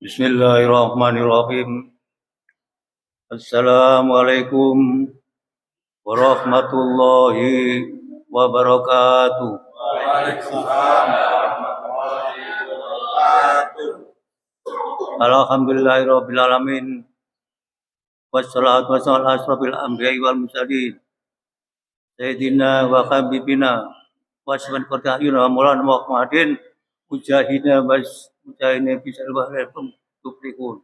Bismillahirrahmanirrahim. Assalamualaikum warahmatullahi wabarakatuh. Waalaikumsalam warahmatullahi wabarakatuh. Alhamdulillahirabbil alamin. Wassalatu wassalamu ala asrofil anbiya'i wal mursalin. Sayyidina wa habibina wa asman qurta'yuna wa maulana Muhammadin mujahidina was mujahidina bisal bahrakum tuflihun.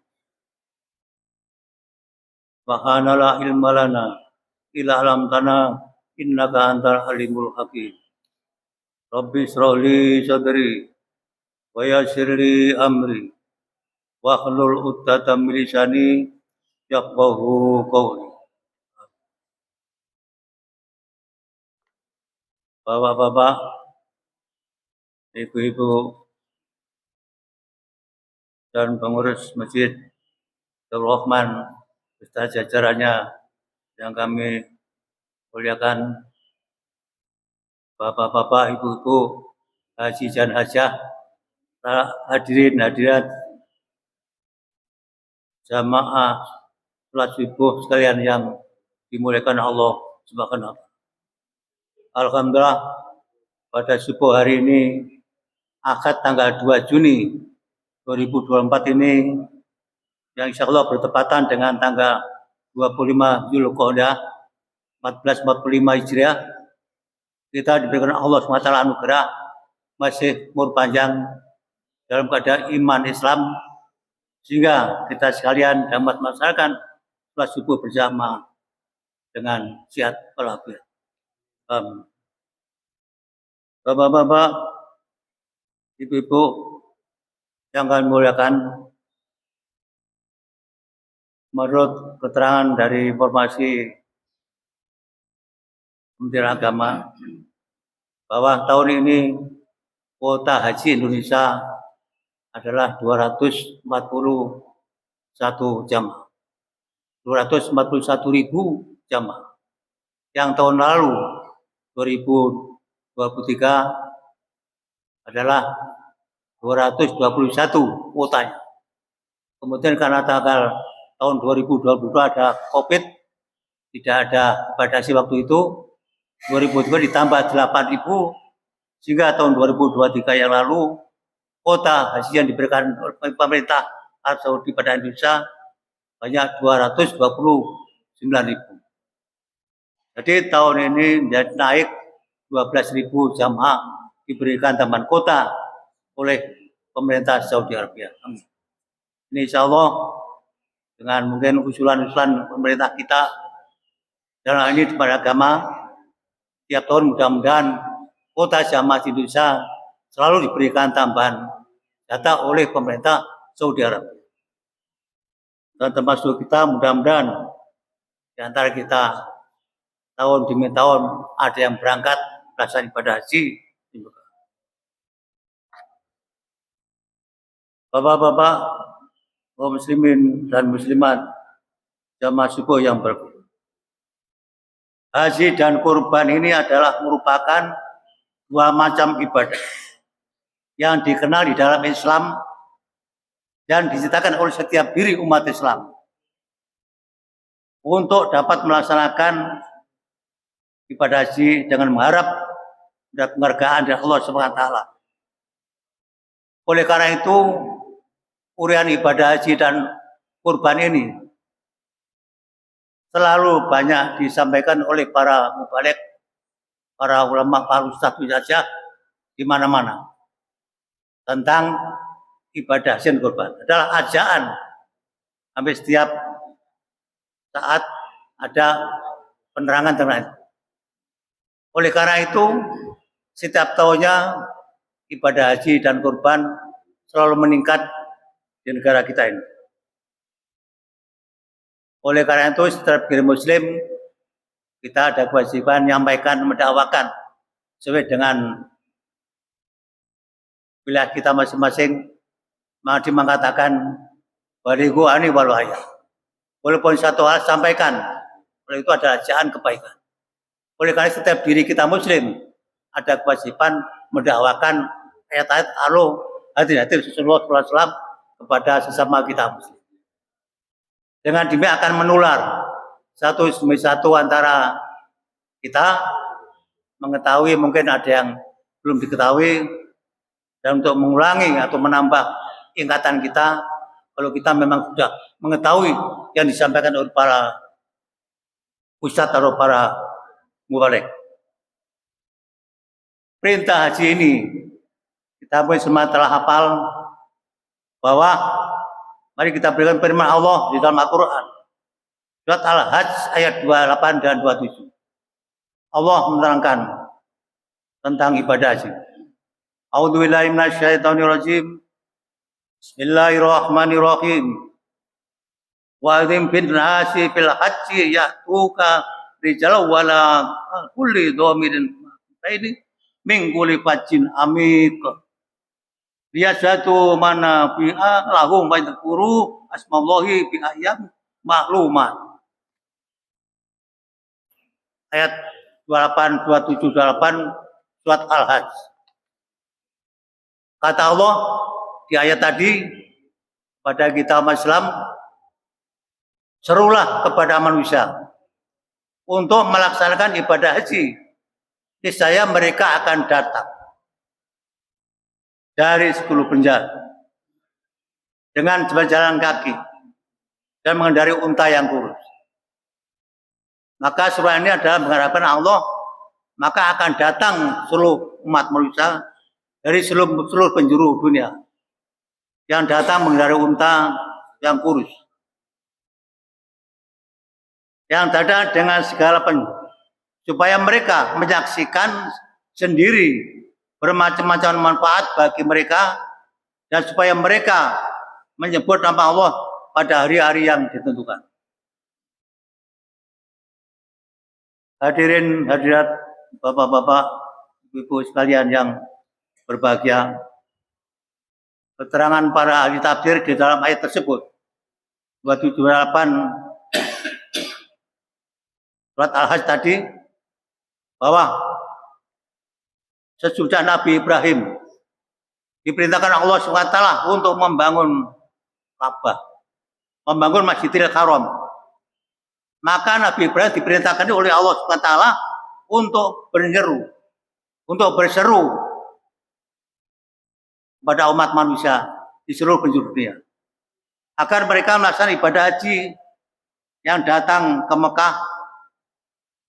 Wa hana la ilma lana illa alam tanah innaka antal alimul hakim. Rabbi shrah li sadri wa yassir li amri wa hlul 'uqdatam min lisani yafqahu qawli. Bapak-bapak, ibu-ibu dan pengurus Masjid Darul Rahman beserta jajarannya yang kami muliakan, bapak-bapak, ibu-ibu, haji dan hajah, hadirin hadirat jamaah salat subuh sekalian yang dimuliakan Allah Subhanahu wa taala. Alhamdulillah pada subuh hari ini Ahad tanggal 2 Juni 2024 ini yang insyaallah bertepatan dengan tanggal 25 Zulqa'dah 1445 Hijriah, kita diberikan Allah SWT anugerah masih umur panjang dalam keadaan iman Islam, sehingga kita sekalian dapat melaksanakan sholat subuh bersama dengan sehat walafiat. Bapak-bapak, ibu-ibu yang kami muliakan, menurut keterangan dari informasi Kementerian Agama bahwa tahun ini kuota haji Indonesia adalah 241 jamaah. 241.000 jamaah. Yang tahun lalu 2023 adalah 221 kuotanya. Kemudian karena tahun 2022 ada COVID, tidak ada ibadah haji waktu itu, 2023 ditambah 8.000, sehingga tahun 2023 yang lalu kuota haji yang diberikan oleh pemerintah Arab Saudi pada Indonesia banyak 229.000. Jadi tahun ini naik 12.000 jamaah diberikan tambahan kuota oleh pemerintah Saudi Arabia. Ini insya Allah dengan mungkin usulan-usulan pemerintah kita dalam hal ini kepada agama, tiap tahun mudah-mudahan kuota jamaah di Indonesia selalu diberikan tambahan data oleh pemerintah Saudi Arabia. Dan termasuk kita mudah-mudahan di antara kita tahun demi tahun ada yang berangkat melaksanakan ibadah haji. Bapak-bapak, kaum muslimin dan muslimat, jamaah subuh yang berbahagia. Haji dan kurban ini adalah merupakan dua macam ibadah yang dikenal di dalam Islam dan diciptakan oleh setiap diri umat Islam untuk dapat melaksanakan ibadah haji dengan mengharap dan penghargaan dari Allah Subhanahu wa taala. Oleh karena itu, urian ibadah haji dan kurban ini selalu banyak disampaikan oleh para mubaligh, para ulama, para ustadz saja di mana-mana tentang ibadah haji dan kurban. Adalah ajaan hampir setiap saat ada penerangan tentang. Oleh karena itu, setiap tahunnya ibadah haji dan kurban selalu meningkat di negara kita ini. Oleh karena itu, setiap diri muslim kita ada kewajiban menyampaikan, mendakwakan sesuai dengan wilayah kita masing-masing. Maka mengatakan baligu ani wal wahya. Walaupun satu hal sampaikan, oleh itu adalah ajaan kebaikan. Oleh karena setiap diri kita muslim ada kewajiban mendakwakan ayat-ayat Allah hati-hati Rasulullah SAW kepada sesama kita muslim. Dengan demikian akan menular satu demi satu antara kita mengetahui, mungkin ada yang belum diketahui, dan untuk mengulangi atau menambah ingatan kita kalau kita memang sudah mengetahui yang disampaikan oleh para ustadz atau para mubalik. Perintah haji ini kita pun semua telah hafal bahwa mari kita berikan firman Allah di dalam Al-Quran. Surat Al-Hajj ayat 28 dan 27. Allah menerangkan tentang ibadah haji. A'udzubillahi minasyaitonirrajim. Bismillahirrahmanirrahim. Wa adzim bin nasi fil haji ya'tuka rijal wala kulli dhamirin ini min kulli fajjin amik. Liyasatu mana fi'a lahum baydakuru asmallahi fi ayyam ma'lumat. Ayat 28, 27, 28 surat Al-Hajj. Kata Allah di ayat tadi pada kita umat Islam, serulah kepada manusia untuk melaksanakan ibadah haji. Niscaya mereka akan datang dari 10 penjara dengan berjalan kaki dan mengendari unta yang kurus. Maka surah ini adalah mengharapkan Allah, maka akan datang seluruh umat manusia dari seluruh penjuru dunia yang datang mengendari unta yang kurus, yang datang dengan segala supaya mereka menyaksikan sendiri bermacam-macam manfaat bagi mereka dan supaya mereka menyebut nama Allah pada hari-hari yang ditentukan. Hadirin hadirat Bapak-bapak, Ibu sekalian yang berbahagia, keterangan para ahli tafsir di dalam ayat tersebut 278 surat Al-Hajj tadi, bahwa sesudah Nabi Ibrahim diperintahkan Allah SWT untuk membangun Ka'bah, membangun Masjidil Haram, maka Nabi Ibrahim diperintahkan oleh Allah SWT untuk berseru kepada umat manusia di seluruh penjuru dunia agar mereka melaksanakan ibadah haji yang datang ke Mekah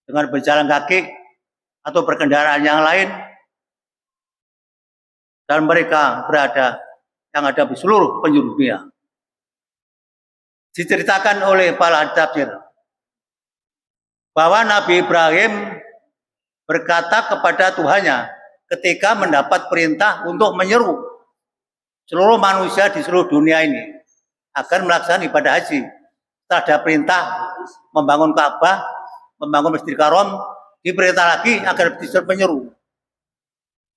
dengan berjalan kaki atau berkendaraan yang lain, dan mereka berada yang ada di seluruh penjuru dunia. Diceritakan oleh para tafsir bahwa Nabi Ibrahim berkata kepada Tuhannya ketika mendapat perintah untuk menyeru seluruh manusia di seluruh dunia ini agar melaksanakan ibadah haji. Setelah ada perintah membangun Ka'bah, membangun Masjidil Haram, diperintah lagi agar disuruh menyeru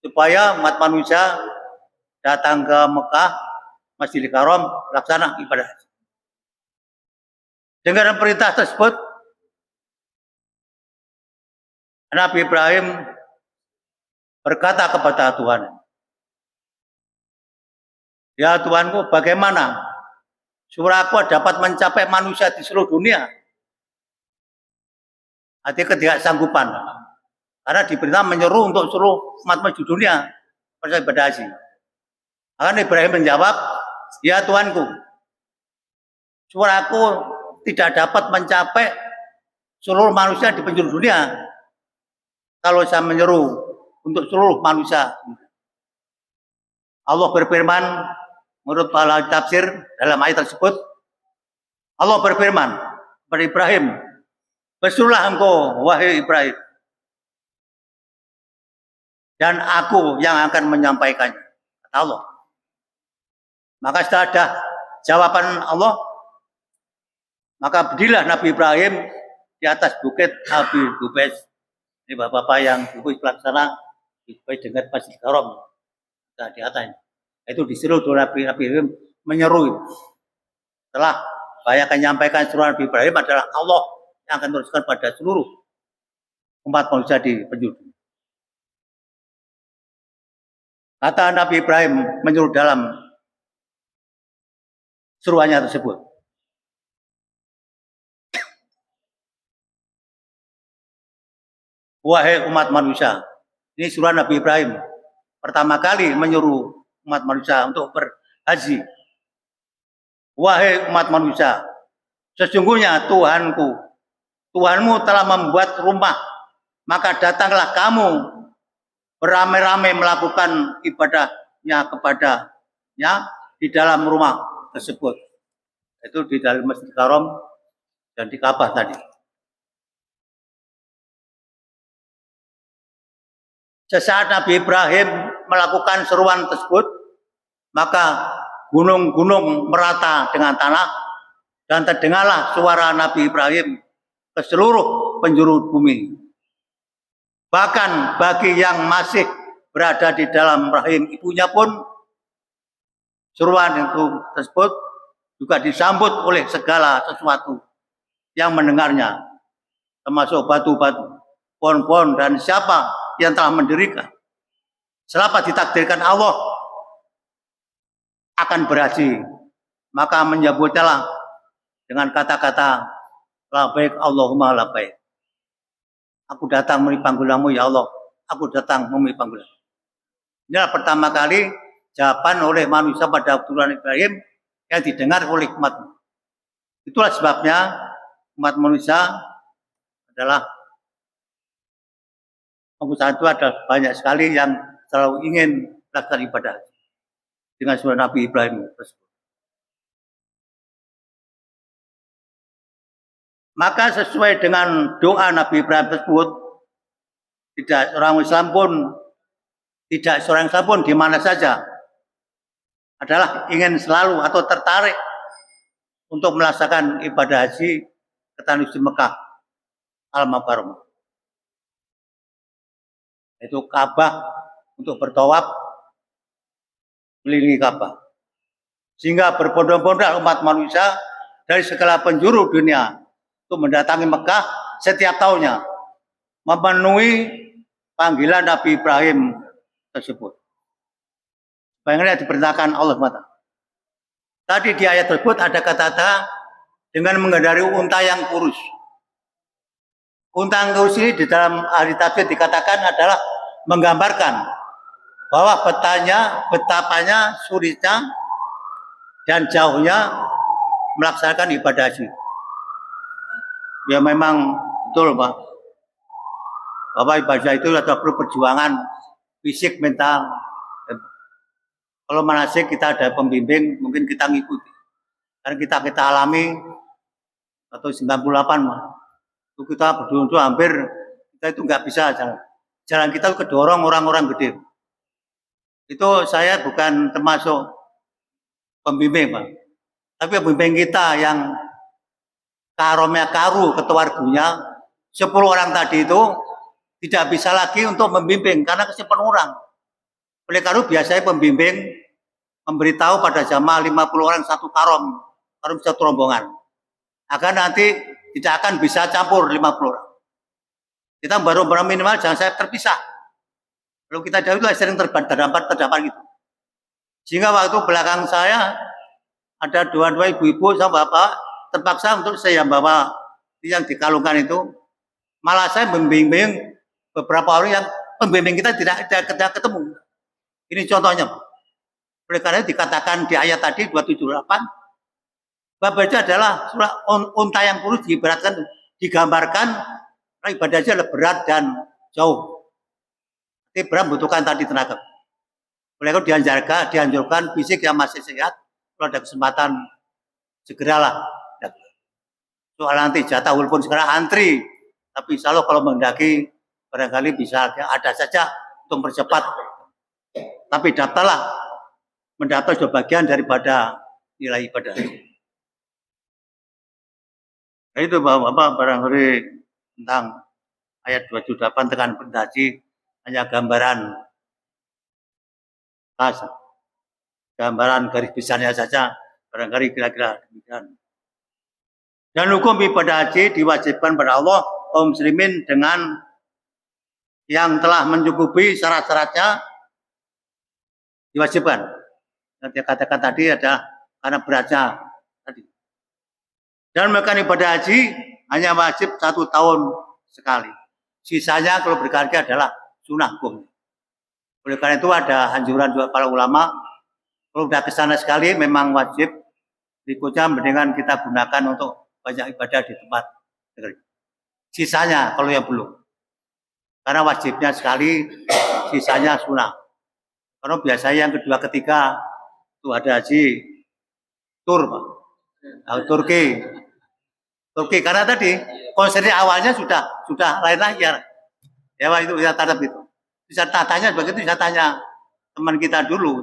supaya umat manusia datang ke Mekah, Masjidil Haram, laksana ibadah haji. Dengan perintah tersebut, Nabi Ibrahim berkata kepada Tuhan, "Ya Tuhanku, bagaimana supaya aku dapat mencapai manusia di seluruh dunia?" Artinya ketidaksanggupan, karena diperintah menyeru untuk seluruh umat manusia dunia pada ibadah haji. Akan Ibrahim menjawab, "Ya Tuhanku, supaya aku tidak dapat mencapai seluruh manusia di penjuru dunia kalau saya menyeru untuk seluruh manusia." Allah berfirman menurut para tafsir dalam ayat tersebut, Allah berfirman kepada Ibrahim, "Berserulah engkau, wahai Ibrahim, dan aku yang akan menyampaikannya," kata Allah. Maka setelah ada jawaban Allah, maka berdirilah Nabi Ibrahim di atas bukit Abi Qubais. Ini bapak-bapak yang bukit pelaksana Qubais dengan Masjidil Haram di atasnya. Itu disuruh Nabi Ibrahim menyeru. Setelah saya akan menyampaikan seruan Nabi Ibrahim adalah Allah yang akan meneruskan pada seluruh umat manusia di penjuru. Kata Nabi Ibrahim menyuruh dalam seruannya tersebut. Wahai umat manusia, ini suruhan Nabi Ibrahim. Pertama kali menyuruh umat manusia untuk berhaji. Wahai umat manusia, sesungguhnya Tuhanmu telah membuat rumah, maka datanglah kamu beramai-ramai melakukan ibadahnya kepadanya di dalam rumah tersebut. Itu di dalam Masjidil Haram dan di Ka'bah tadi. Sesaat Nabi Ibrahim melakukan seruan tersebut, maka gunung-gunung merata dengan tanah dan terdengarlah suara Nabi Ibrahim ke seluruh penjuru bumi. Bahkan bagi yang masih berada di dalam rahim ibunya pun seruan itu tersebut juga disambut oleh segala sesuatu yang mendengarnya, termasuk batu-batu, pohon-pohon, dan siapa yang telah mendirikan. Selama ditakdirkan Allah akan berhaji, maka menyebutnya dengan kata-kata labbaik Allahumma labbaik. Aku datang memenuhi panggilanmu ya Allah. Aku datang memenuhi panggilanmu. Inilah pertama kali jawaban oleh manusia pada keturunan Ibrahim yang didengar oleh umat. Itulah sebabnya umat manusia adalah itu ada banyak sekali yang selalu ingin melakukan ibadah dengan surah Nabi Ibrahim tersebut. Maka sesuai dengan doa Nabi Ibrahim tersebut, tidak seorang Islam pun di mana saja adalah ingin selalu atau tertarik untuk melaksanakan ibadah haji ke Tanah Suci Mekah Al-Mukarramah. Itu Ka'bah untuk bertawaf kelilingi Ka'bah. Sehingga berbondong-bondong umat manusia dari segala penjuru dunia untuk mendatangi Mekah setiap tahunnya, memenuhi panggilan Nabi Ibrahim tersebut. Bayangkan diperintahkan Allah SWT. Tadi di ayat tersebut ada kata-kata dengan mengendari unta yang kurus. Unta yang kurus ini di dalam ahli tafsir dikatakan adalah menggambarkan bahwa betapanya sulitnya dan jauhnya melaksanakan ibadah haji. Ya memang betul Pak. Bahwa ibadah itu ada perlu perjuangan fisik, mental. Kalau manasik kita ada pembimbing, mungkin kita ngikuti. Karena kita alami atau 98 Pak. Itu kita berdua hampir kita itu nggak bisa jalan. Jalan kita kedorong orang-orang gede. Itu saya bukan termasuk pembimbing Pak. Tapi pembimbing kita yang karomnya karu ketuargunya 10 orang tadi itu tidak bisa lagi untuk membimbing karena kesiapan orang. Oleh karena biasanya pembimbing memberitahu pada jamaah 50 orang satu karom satu rombongan. Agar nanti tidak akan bisa campur 50 orang. Kita baru minimal jangan saya terpisah. Kalau kita jauh itu sering terdampar gitu. Sehingga waktu belakang saya ada dua ibu-ibu sama bapak terpaksa untuk saya bawa yang dikalungkan itu. Malah saya membimbing beberapa orang yang pembimbing kita tidak ketemu. Ini contohnya. Oleh karena itu dikatakan di ayat tadi 278 bahwa itu adalah surah unta yang kurus digambarkan ibadah haji adalah berat dan jauh. Jadi berat membutuhkan tadi tenaga. Oleh itu dianjurkan fisik yang masih sehat, kalau ada kesempatan segeralah. Soal nanti jatah walaupun sekarang antri, tapi insya Allah kalau mendaki barangkali bisa ada saja untuk mempercepat. Tapi mendaftar sudah bagian daripada nilai ibadah. Nah, itu Bapak barangkali tentang ayat 278 tekan pendaki hanya gambaran garis besarnya saja, barangkali kira-kira demikian. Dan hukum ibadah haji diwajibkan pada Allah kaum muslimin dengan yang telah mencukupi syarat-syaratnya diwajibkan. Yang dia katakan tadi adalah karena beratnya tadi. Dan melakukan ibadah haji hanya wajib 1 tahun sekali. Sisanya kalau berkarya adalah sunnah hukum. Oleh karena itu ada anjuran juga para ulama, kalau sudah ke sana sekali memang wajib, berikutnya mendingan kita gunakan untuk banyak ibadah di tempat negeri. Sisanya kalau yang belum. Karena wajibnya sekali, sisanya sunnah. Karena biasanya yang kedua ketiga itu ada haji tur, Pak. Turki karena tadi konsernya awalnya sudah lain lagi ya. Ya Pak, itu bisa tatap itu. Bisa tanya begitu, bisa tanya teman kita dulu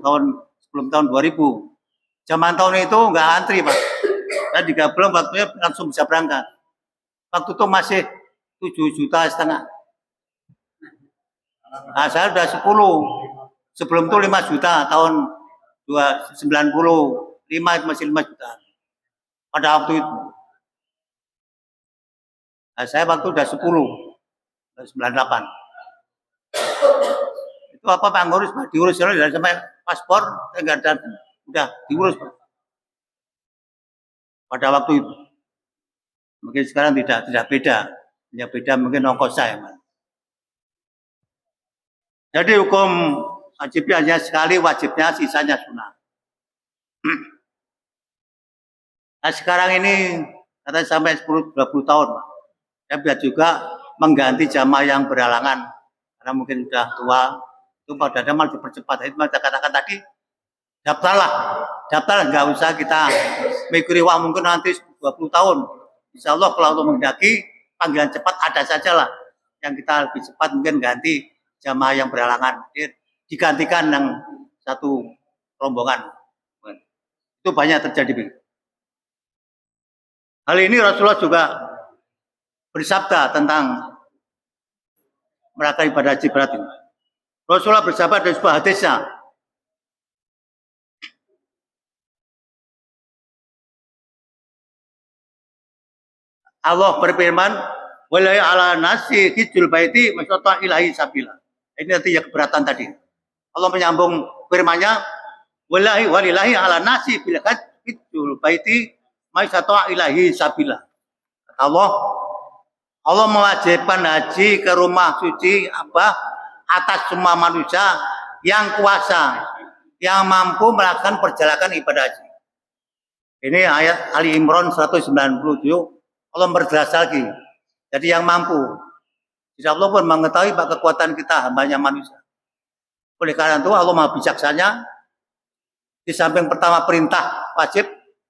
sebelum tahun 2000. Zaman tahun itu nggak antri, Pak. Dan 3 bulan waktunya langsung bisa berangkat. Waktu itu masih 7,5 juta. Nah, saya udah 10. Sebelum itu 5 juta, tahun 1995 itu masih 5 juta. Pada waktu itu. Nah, saya waktu udah 10, 98. Itu apa Pak ngurus, Pak? Diurus dari sampai paspor, enggak ada, udah diurus, Pak. Pada waktu itu. Mungkin sekarang tidak beda. Yang beda mungkin ongkos saya, Pak. Jadi hukum wajibnya hanya sekali, wajibnya sisanya sunnah. Nah sekarang ini katanya sampai 10-20 tahun, Pak. Saya biar juga mengganti jamaah yang berhalangan karena mungkin sudah tua. Itu pada malah dipercepat. Itu saya katakan tadi, daftar, nggak usah kita mikiri wah mungkin nanti 20 tahun. Insya Allah kalau untuk menghendaki panggilan cepat ada saja lah. Yang kita lebih cepat mungkin ganti jamaah yang berhalangan. Digantikan yang satu rombongan. Itu banyak terjadi. Hal ini Rasulullah juga bersabda tentang mereka ibadah haji berat ini. Rasulullah bersabda dari sebuah hadisnya, Allah berfirman, "Walai ala nasi hijjul baiti masata ilahi sabila." Ini artinya keberatan tadi. Allah menyambung firman-Nya, "Walillahi ala nasi bil hijjul baiti masata ilahi sabila." Allah mewajibkan haji ke rumah suci atas semua manusia yang kuasa, yang mampu melakukan perjalanan ibadah haji. Ini ayat Ali Imran 197. Allah berjelas lagi. Jadi yang mampu. Insya Allah pun mengetahui kekuatan kita hambanya manusia. Oleh karena itu Allah Maha bijaksana. Di samping pertama perintah wajib,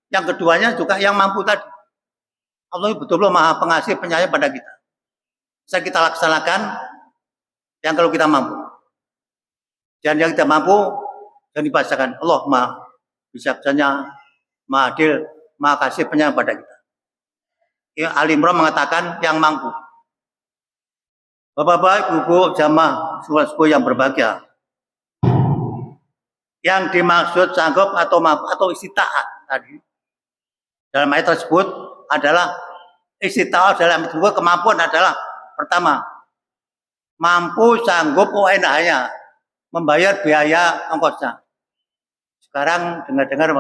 yang keduanya juga yang mampu tadi. Allah betul-betul Maha pengasih penyayang pada kita. Bisa kita laksanakan yang kalau kita mampu. Dan yang tidak mampu dan dipaksakan. Allah Maha bijaksana, Maha adil, Maha kasih penyayang pada kita. Ya, Ali Imran mengatakan yang mampu. Bapak-bapak, ibu-ibu, jamaah, suku yang berbahagia. Yang dimaksud sanggup atau mampu atau istitaat tadi dalam ayat tersebut adalah istitaat dalam tersebut kemampuan adalah pertama mampu sanggup UNH-nya membayar biaya ongkosnya. Sekarang dengar-dengar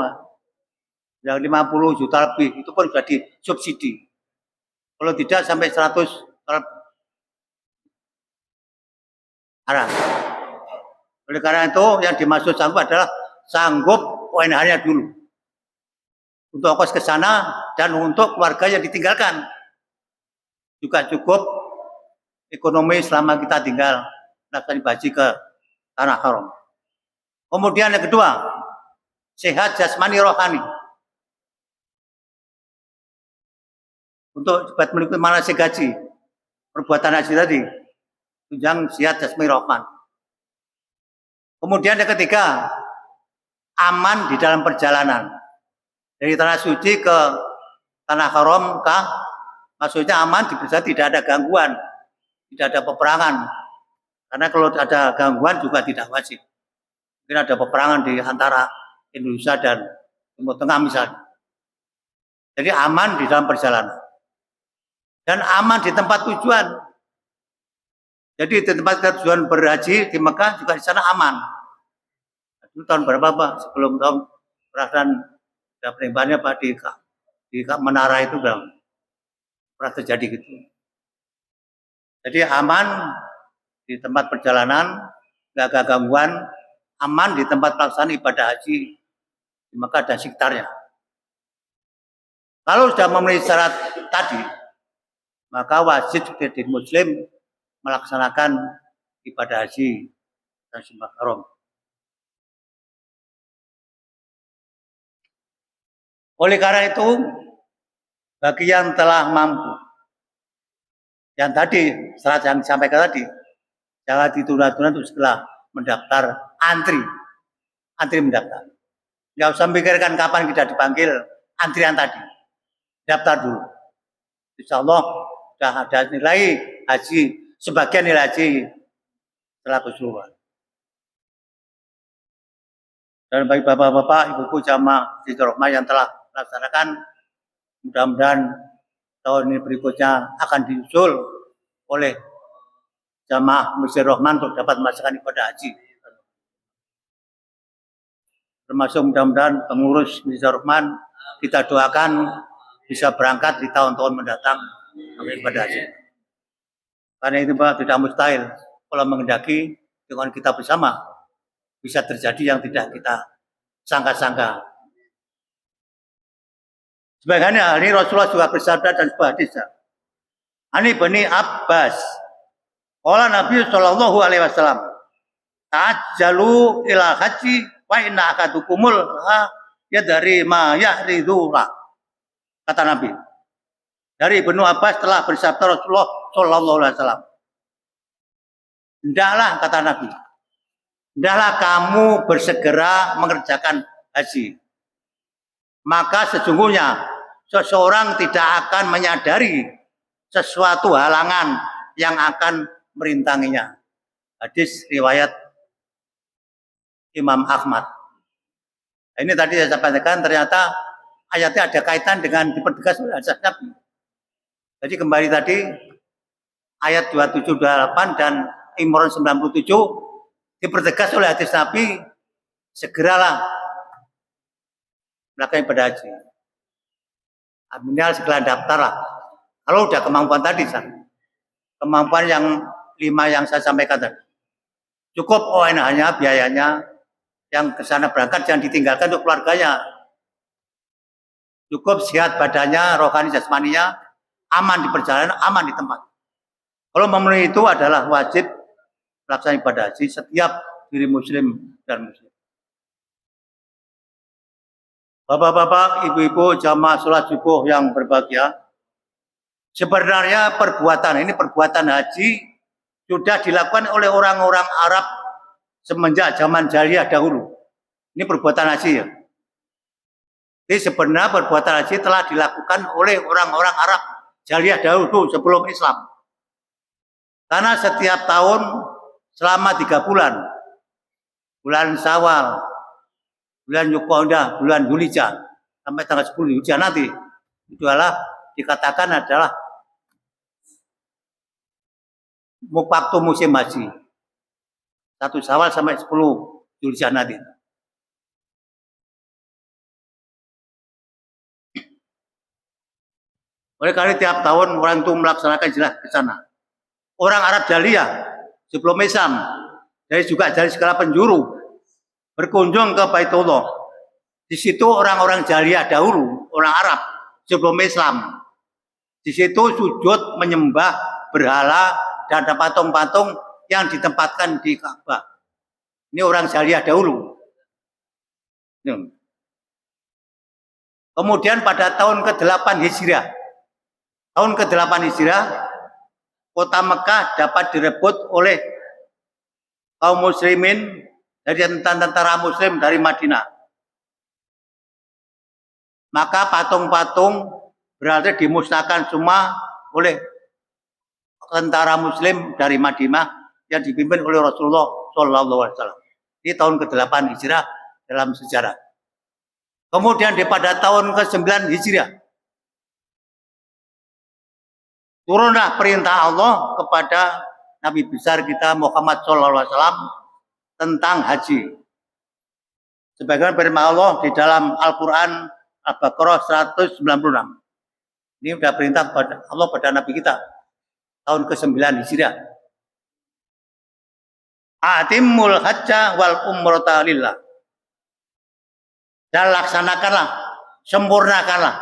yang 50 juta lebih itu pun sudah disubsidi. Kalau tidak sampai 100 arah. Oleh karena itu yang dimaksud sanggup adalah sanggup UNH-nya dulu. Untuk ongkos ke sana dan untuk keluarga yang ditinggalkan. Juga cukup ekonomi selama kita tinggal melakukan haji ke tanah haram. Kemudian yang kedua, sehat jasmani rohani. Untuk dapat mengikuti manasik haji, perbuatan haji tadi, tunjang sehat jasmani rohani. Kemudian yang ketiga, aman di dalam perjalanan. Dari tanah suci ke tanah haram maksudnya aman di perjalanan tidak ada gangguan, tidak ada peperangan. Karena kalau ada gangguan juga tidak wajib. Mungkin ada peperangan di antara Indonesia dan Timur Tengah misalnya. Jadi aman di dalam perjalanan. Dan aman di tempat tujuan. Jadi di tempat tujuan berhaji di Mekah juga di sana aman. Itu tahun berapa Pak? Sebelum tahun perasaan penembakannya Pak di menara itu pernah terjadi gitu. Jadi aman di tempat perjalanan, nggak ada gangguan, aman di tempat pelaksanaan ibadah haji di Mekah dan sekitarnya. Kalau sudah memenuhi syarat tadi, maka wajib sebagai Muslim melaksanakan ibadah haji dan sembah haram. Oleh karena itu, bagi yang telah mampu, yang tadi syarat yang disampaikan tadi, jangan ditunda-tunda untuk segera mendaftar, antri mendaftar. Nggak usah memikirkan kapan kita dipanggil, antrian tadi, daftar dulu. Insya Allah sudah ada nilai haji, sebagian nilai haji setelah keseluruhan. Dan bagi bapak-bapak, ibu-ibu jamaah di Rahmah yang telah melaksanakan, mudah-mudahan tahun ini berikutnya akan diusul oleh jamaah Masjid Rahman untuk dapat melaksanakan ibadah haji. Termasuk mudah-mudahan pengurus Masjid Rahman kita doakan bisa berangkat di tahun-tahun mendatang ibadah haji. Karena itu Pak, tidak mustahil kalau menghendaki dengan kita bersama bisa terjadi yang tidak kita sangka-sangka. Sebagian hal ini Rasulullah juga bersabda dan sebuah hadis. Ani Bani Abbas, qala Nabi sallallahu alaihi wasallam, ta'ajjalu ila haji wa inna akadukumul ya dari ma ya'ridula. Kata Nabi. Dari Ibnu Abbas telah bersabda Rasulullah sallallahu alaihi wasallam. Hendaklah kata Nabi, hendaklah kamu bersegera mengerjakan haji. Maka sesungguhnya seseorang tidak akan menyadari sesuatu halangan yang akan merintanginya. Hadis riwayat Imam Ahmad. Ini tadi saya sampaikan, ternyata ayatnya ada kaitan dengan dipertegas oleh hadis Nabi. Jadi kembali tadi ayat 27-28 dan Imran 97 dipertegas oleh hadis Nabi, segeralah melakukan ibadah haji. Minimal segera daftar lah. Kalau udah kemampuan tadi, kemampuan yang 5 yang saya sampaikan tadi, cukup hanya biayanya, yang ke sana berangkat jangan ditinggalkan untuk keluarganya. Cukup sehat badannya, rohani jasmaninya, aman di perjalanan, aman di tempat. Kalau memenuhi itu adalah wajib melaksanakan ibadah haji setiap diri muslim dan muslim. Bapak-bapak, ibu-ibu, jamaah sholat subuh yang berbahagia, sebenarnya perbuatan haji sudah dilakukan oleh orang-orang Arab semenjak zaman jahiliyah dahulu. Ini perbuatan haji ya. Jadi sebenarnya perbuatan haji telah dilakukan oleh orang-orang Arab jahiliyah dahulu sebelum Islam. Karena setiap tahun selama 3 bulan, bulan Syawal, bulan Dzulqa'dah, bulan Dzulhijjah sampai tanggal 10 Dzulhijjah nanti, itu adalah dikatakan adalah waktu musim haji. 1 Syawal sampai 10 Dzulhijjah nanti. Oleh karena tiap tahun orang itu melaksanakan jelas ke sana. Orang Arab jahiliyah sebelum Islam, dari juga dari segala penjuru berkunjung ke Baitullah. Di situ orang-orang jahiliyah dahulu, orang Arab sebelum Islam, di situ sujud menyembah berhala dan ada patung-patung yang ditempatkan di Ka'bah. Ini orang jahiliyah dahulu. Kemudian pada tahun ke-8 Hijriah, kota Mekah dapat direbut oleh kaum muslimin dari tentara muslim dari Madinah. Maka patung-patung berarti dimusnahkan semua oleh tentara muslim dari Madinah yang dipimpin oleh Rasulullah SAW. Ini tahun ke-8 Hijriah dalam sejarah. Kemudian pada tahun ke-9 Hijriah turunlah perintah Allah kepada Nabi besar kita Muhammad SAW tentang haji. Sebagaimana firman Allah di dalam Al-Quran Al-Baqarah 196. Ini sudah perintah pada Allah pada Nabi kita tahun ke-9 Hijriah. Atimul hajja wal umrata lillah. Dan laksanakanlah, sempurnakanlah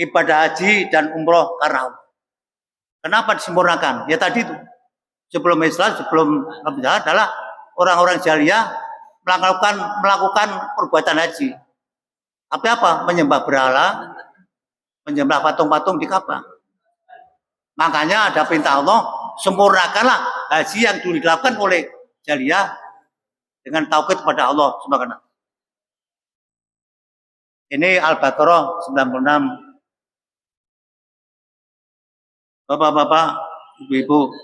ibadah haji dan umroh karena Allah. Kenapa disempurnakan? Ya tadi itu. Sebelum Islam, sebelum Nabi adalah orang-orang jahiliyah melakukan perbuatan haji. Tapi apa? Menyembah berhala, menyembah patung-patung di Ka'bah. Makanya ada perintah Allah, sempurnakanlah haji yang dulu dilakukan oleh jahiliyah dengan tauhid kepada Allah subhanahu. Ini Al-Baqarah 96. Bapak-bapak, ibu-ibu,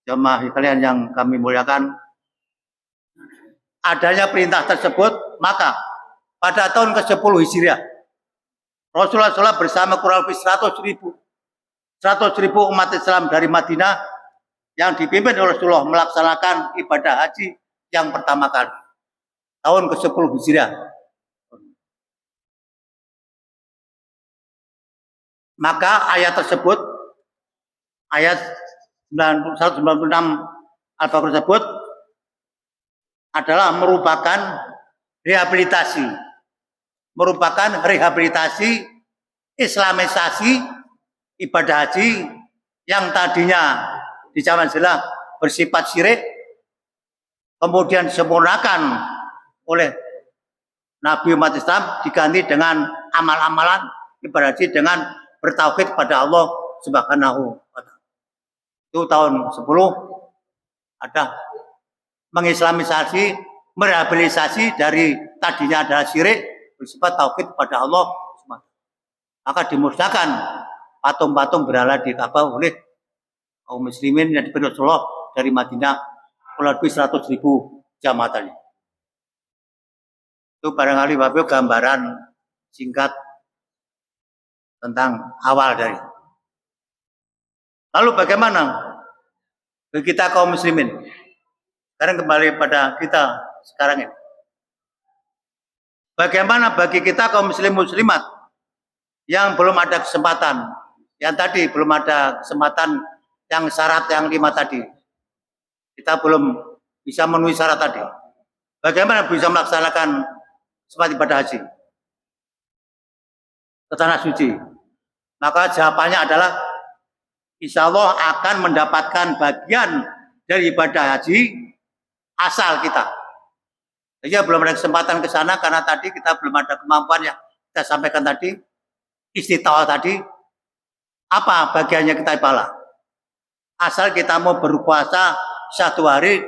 jemaah kalian yang kami muliakan, adanya perintah tersebut, maka pada tahun ke-10 Hijriah, Rasulullah SAW bersama kurang lebih 100 ribu umat Islam dari Madinah yang dipimpin oleh Rasulullah melaksanakan ibadah haji yang pertama kali, tahun ke-10 Hijriah. Maka ayat tersebut, ayat 196 Al-Baqarah tersebut adalah merupakan rehabilitasi Islamisasi ibadah haji yang tadinya di zaman silam bersifat syirik, kemudian disempurnakan oleh Nabi umat Islam, diganti dengan amal-amalan ibadah haji dengan bertauhid kepada Allah Subhanahu wa ta'ala. Itu tahun 10 ada mengislamisasi, merehabilitasi dari tadinya adalah syirik bersifat tauhid kepada Allah. Maka dimusnahkan patung-patung berhala di Ka'bah oleh kaum muslimin yang diberi Rasulullah dari Madinah kurang lebih 100 ribu jamaah tadi. Itu barangkali Bapak gambaran singkat tentang awal dari. Lalu bagaimana bagi kita kaum muslimin? Sekarang kembali pada kita sekarang ini. Bagaimana bagi kita kaum muslim muslimat yang belum ada kesempatan, yang tadi belum ada kesempatan yang syarat yang 5 tadi. Kita belum bisa memenuhi syarat tadi. Bagaimana bisa melaksanakan sholat ibadah haji ke tanah suci? Maka jawabannya adalah insya Allah akan mendapatkan bagian dari ibadah haji asal kita. Jadi belum ada kesempatan ke sana karena tadi kita belum ada kemampuan yang kita sampaikan tadi, istita'ah tadi. Apa bagiannya kita pahala? Asal kita mau berpuasa 1 hari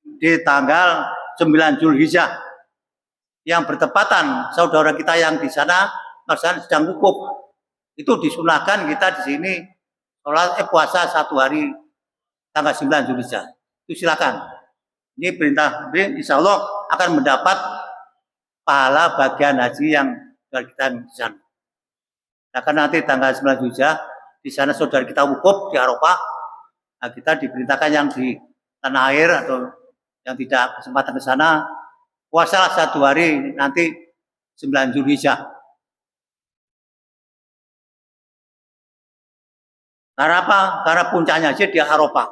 di tanggal 9 Zulhijjah yang bertepatan saudara kita yang di sana sedang wukuf. Itu disunahkan kita di sini puasa 1 hari tanggal 9 Zulhijjah. Itu silakan. Ini perintah, insya Allah akan mendapat pahala bagian haji yang dari kita di sana. Nah, karena nanti tanggal 9 Zulhijjah di sana saudara kita wukuf di Arafah, nah kita diperintahkan yang di tanah air atau yang tidak kesempatan ke sana, puasalah 1 hari nanti 9 Zulhijjah. Karena apa? Karena puncaknya aja di Arafah.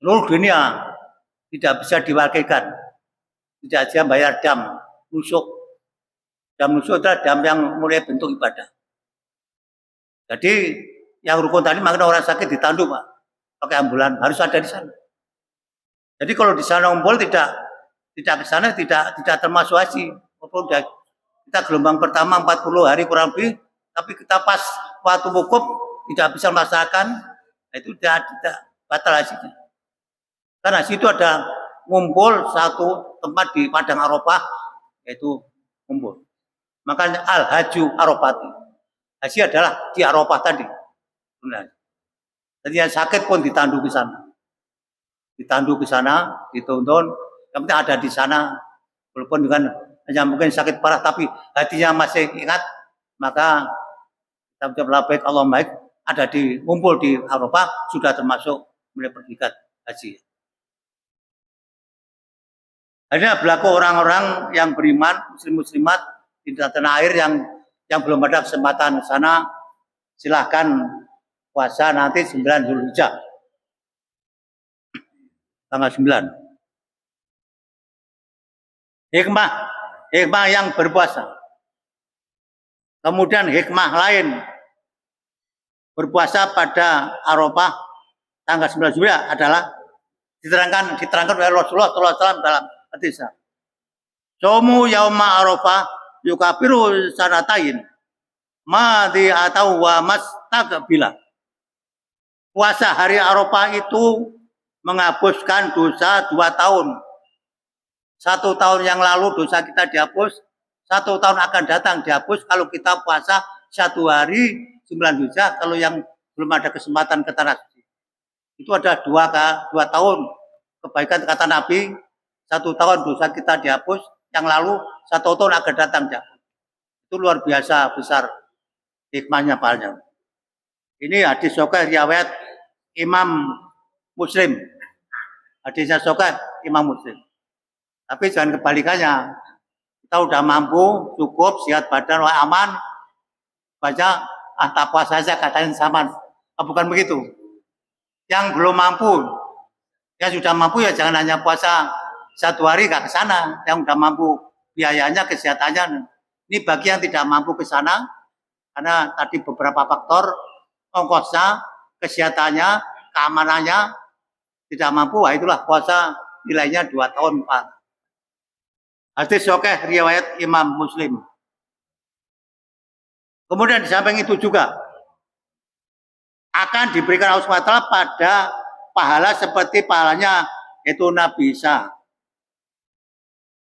Seluruh dunia tidak bisa diwakilkan. Tidak aja bayar dam nusuk. Dam nusuk adalah dam yang mulai bentuk ibadah. Jadi yang rukun tadi makanya orang sakit ditandu Pak, pakai ambulan harus ada di sana. Jadi kalau di sana ngumpul tidak ke sana tidak termasuk haji. Walaupun kita gelombang pertama 40 hari kurang lebih, tapi kita pas waktu wukuf tidak bisa melaksanakan, itu tidak batal hajinya. Karena situ ada ngumpul satu tempat di padang Arafah, yaitu ngumpul. Makanya al-haju Arafati. Haji adalah di Arafah tadi. Benar. Jadi yang sakit pun ditandu ke sana. Ditandu ke sana, dituntun, yang penting ada di sana. Walaupun dengan hanya mungkin sakit parah, tapi hatinya masih ingat, maka kita ucap labbaik Allahumma baik, ada di ngumpul di Arafah, sudah termasuk mulai pergikat haji. Ada berlaku orang-orang yang beriman, muslim-muslimat di tanah air yang belum ada kesempatan ke sana, silahkan puasa nanti 9 Zulhijjah. Tanggal 9. Hikmah yang berpuasa. Kemudian hikmah lain berpuasa pada Arafah tanggal 9 Zulhijjah adalah diterangkan oleh Rasulullah SAW dalam hadis. Somu yauma Arafah yukafiru sanatain madi atau wa mastaqbila. Puasa hari Arafah itu menghapuskan dosa 2 tahun. 1 tahun yang lalu dosa kita dihapus, 1 tahun akan datang dihapus kalau kita puasa 1 hari 9 Zulhijjah. Kalau yang belum ada kesempatan ke tanah suci, itu ada 2 tahun kebaikan kata Nabi. 1 tahun dosa kita dihapus, yang lalu 1 tahun akan datang dihapus. Itu luar biasa besar hikmahnya pahalanya. Ini hadis sahih riwayat Imam Muslim. Hadisnya sahih Imam Muslim. Tapi jangan kebalikannya. Kita udah mampu, cukup, sehat badan, aman, baca tak puasa saja katanya sama. Bukan begitu. Yang belum mampu, yang sudah mampu ya jangan hanya puasa 1 hari gak ke sana. Yang udah mampu biayanya, kesehatannya. Ini bagi yang tidak mampu ke sana, karena tadi beberapa faktor, ongkosnya, kesehatannya, keamanannya tidak mampu, itulah puasa nilainya 2 tahun 4. Hadis sahih riwayat Imam Muslim. Kemudian di samping itu juga akan diberikan Allah SWT pada pahala seperti pahalanya itu Nabi Isa.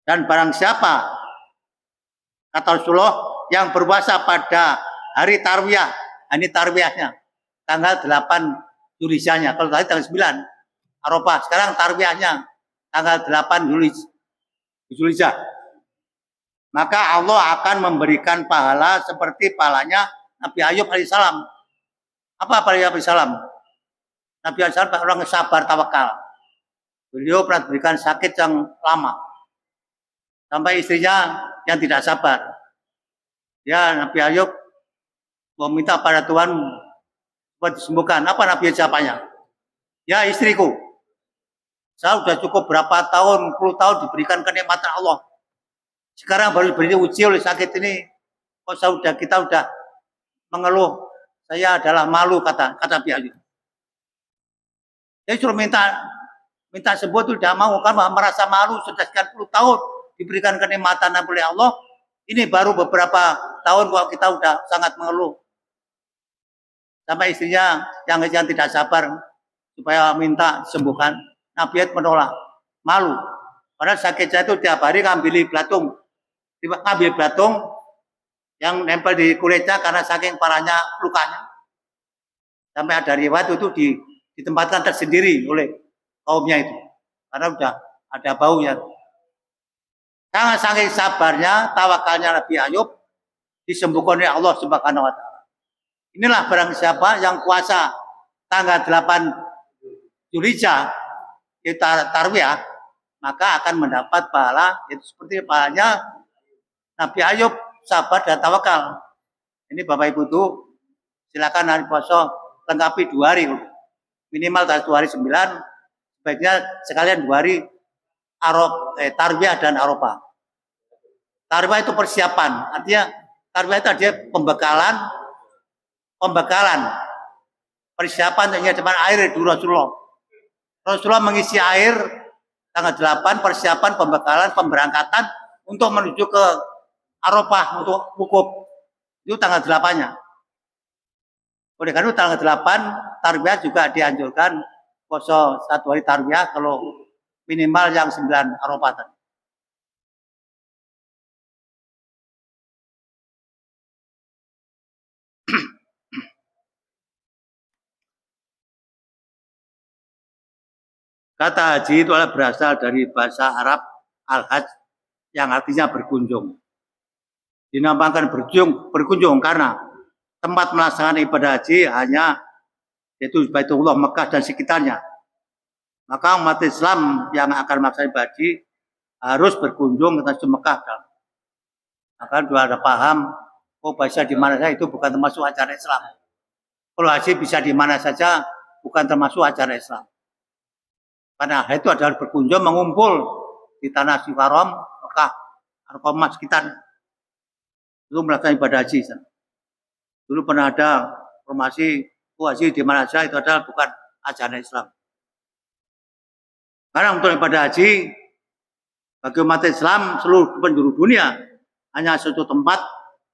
Dan barang siapa, kata Rasulullah, yang berpuasa pada hari Tarwiyah, ini Tarwiyahnya, tanggal 8 Zulhijjahnya. Kalau tadi tanggal 9 Arafah, sekarang Tarwiyahnya tanggal 8 Zulhijjah. Maka Allah akan memberikan pahala seperti pahalanya Nabi Ayub alaihissalam. Apa pahalanya Nabi alaihissalam? Nabi alaihissalam orang sabar tawakal. Beliau pernah diberikan sakit yang lama. Sampai istrinya yang tidak sabar. Ya, Nabi Ayub meminta pada Tuhan buat disembuhkan. Apa Nabi siapanya? Ya, istriku. Saya sudah cukup berapa tahun, 10 tahun diberikan kenikmatan Allah. Sekarang baru diuji oleh sakit ini. Kok kita udah mengeluh. Saya adalah malu, kata Nabi Ayub. Dia suruh minta sembuh itu tidak mau, karena merasa malu sudah sekian 10 tahun diberikan kenikmatan oleh Allah. Ini baru beberapa tahun kok kita udah sangat mengeluh. Sampai istrinya yang tidak sabar supaya minta sembuhkan. Nabi Ayub menolak, malu. Padahal sakit saya itu tiap hari ngambil belatung yang nempel di kulitnya karena saking parahnya lukanya. Sampai ada riwayat itu ditempatkan tersendiri oleh kaumnya itu, karena udah ada baunya. Sangat saking sabarnya, tawakalnya Nabi Ayub disembuhkan oleh Allah Subhanahu wa Ta'ala. Inilah barang siapa yang puasa tanggal 8 Zulhijjah kita Tarwiyah, maka akan mendapat pahala itu seperti pahalanya Nabi Ayub sabar dan tawakal. Ini Bapak Ibu itu silakan hari puasa lengkapi 2 hari, minimal 2 hari 9, sebaiknya sekalian 2 hari Tarwiyah dan Arafah. Tarwiyah itu persiapan, artinya Tarwiyah itu artinya pembekalan persiapan untuk nyediakan air di Rasulullah mengisi air tanggal 8, persiapan pembekalan pemberangkatan untuk menuju ke Arafah untuk wukuf. Itu tanggal 8-nya. Oleh karena itu tanggal 8 Tarwiyah juga dianjurkan puasa 1 hari Tarwiyah kalau minimal yang 9 Arafah tadi. Kata haji itu adalah berasal dari bahasa Arab al-hajj yang artinya berkunjung. Dinamakan berkunjung karena tempat melaksanakan ibadah haji hanya yaitu Baitullah, Mekah dan sekitarnya. Maka umat Islam yang akan melaksanakan ibadah haji harus berkunjung ke Masjid Mekah. Maka sudah ada paham, oh bisa di mana saja itu bukan termasuk acara Islam. Kalau haji bisa di mana saja, bukan termasuk acara Islam. Karena itu adalah berkunjung, mengumpul di tanah Suci Haram, Mekah, Arqamah sekitar. Itu melakukan ibadah haji. Dulu pernah ada informasi, haji di mana saja itu adalah bukan ajaran Islam. Karena untuk ibadah haji, bagi umat Islam seluruh penjuru dunia, hanya satu tempat,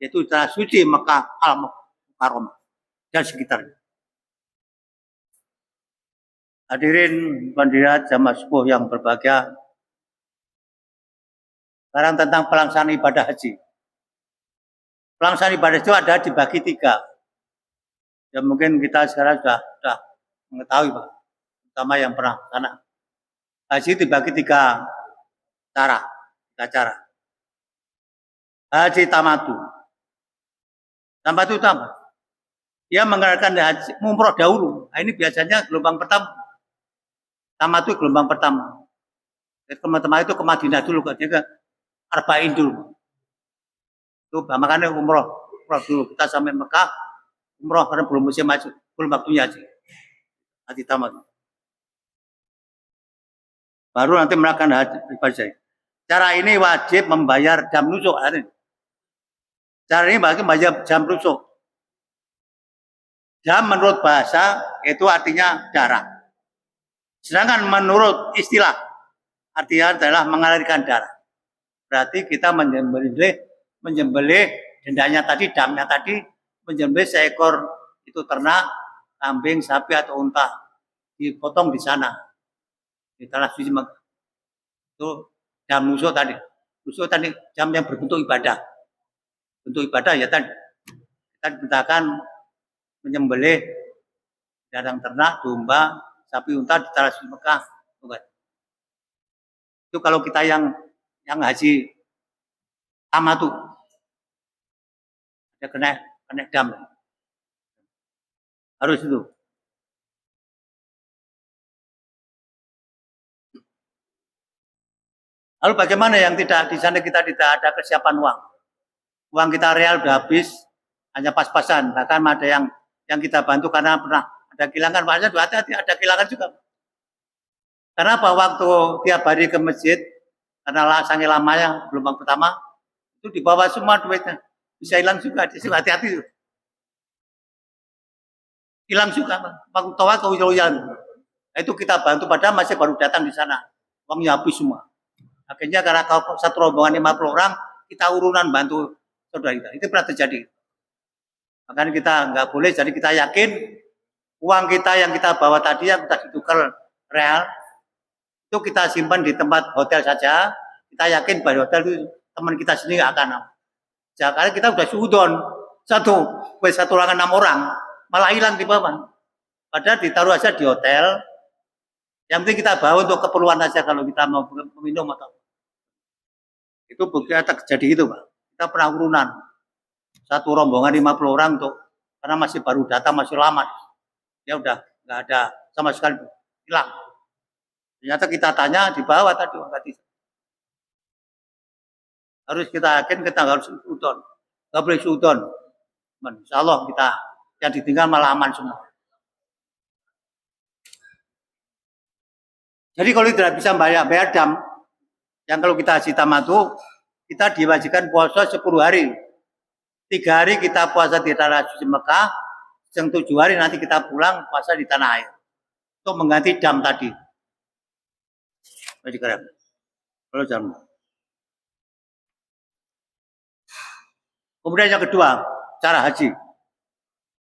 yaitu tanah suci Mekah Al-Mukarramah dan sekitarnya. Hadirin pendidikan jamaah subuh yang berbahagia. Sekarang tentang pelaksanaan ibadah haji. Pelaksanaan ibadah itu ada dibagi 3. Ya mungkin kita sekarang sudah mengetahui, Pak. Terutama yang pernah sana. Haji dibagi 3 cara. Haji tamatu. Tamatu itu apa? Dia mengadakan haji umroh dahulu. Nah, ini biasanya gelombang pertama. Tamatu gelombang pertama. Teman-teman itu ke Madinah dulu, dia ke Arba'in dulu. Itu makanya umroh dulu. Kita sampai Mekah, umroh karena belum musim haji, belum waktunya haji. Haji tamat. Baru nanti melakukan haji. Cara ini wajib membayar jam nusuk. Cara ini bagi membayar jam nusuk. Jam menurut bahasa itu artinya darah. Sedangkan menurut istilah artinya adalah mengalirkan darah. Berarti kita menyembelih dendanya tadi, damnya tadi, menyembelih seekor itu ternak, kambing, sapi atau unta, dipotong di sana di tanah suci Mekah. Itu jam nusuk tadi. Nusuk tadi jam yang berbentuk ibadah. Bentuk ibadah ya tadi kita dimintakan menyembelih dadang ternak, domba, sapi, unta di tanah suci Mekah. Itu kalau kita yang haji tamatu ya kena dam. Harus itu. Lalu bagaimana yang tidak di sana kita tidak ada kesiapan uang? Uang kita real sudah habis, hanya pas-pasan. Bahkan ada yang kita bantu karena pernah ada kehilangan, makanya hati-hati ada kehilangan juga. Karena apa? Waktu tiap hari ke masjid, karena sangat lamanya gelombang pertama, itu dibawa semua duitnya. Bisa hilang juga, hati-hati. Hilang juga, waktu tawa kewilayan. Itu kita bantu padahal masih baru datang di sana. Uangnya habis semua. Akhirnya karena satu rombongan 50 orang, kita urunan bantu saudara kita. Itu pernah terjadi. Makanya kita nggak boleh, jadi kita yakin uang kita yang kita bawa tadi yang kita ditukar real, itu kita simpan di tempat hotel saja. Kita yakin pada hotel itu teman kita sendiri nggak akan. Karena kita udah suudon satu ruangan 6 orang, malah hilang di bawah. Padahal ditaruh aja di hotel. Yang penting kita bawa untuk keperluan aja kalau kita mau minum atau itu bukti terjadi itu, Pak. Kita pernah urunan satu rombongan 50 orang karena masih baru datang, masih lama. Ya udah nggak ada sama sekali, hilang. Ternyata kita tanya di bawah tadi harus kita yakin kita harus udon, nggak boleh udon. Insya Allah kita yang ditinggal malah aman semua. Jadi kalau tidak bisa bayar dam, yang kalau kita haji tamatu, kita diwajibkan puasa 10 hari. 3 hari kita puasa di tanah suci Mekah, yang 7 hari nanti kita pulang puasa di tanah air. Untuk mengganti dam tadi. Kalau jam. Kemudian yang kedua, cara haji.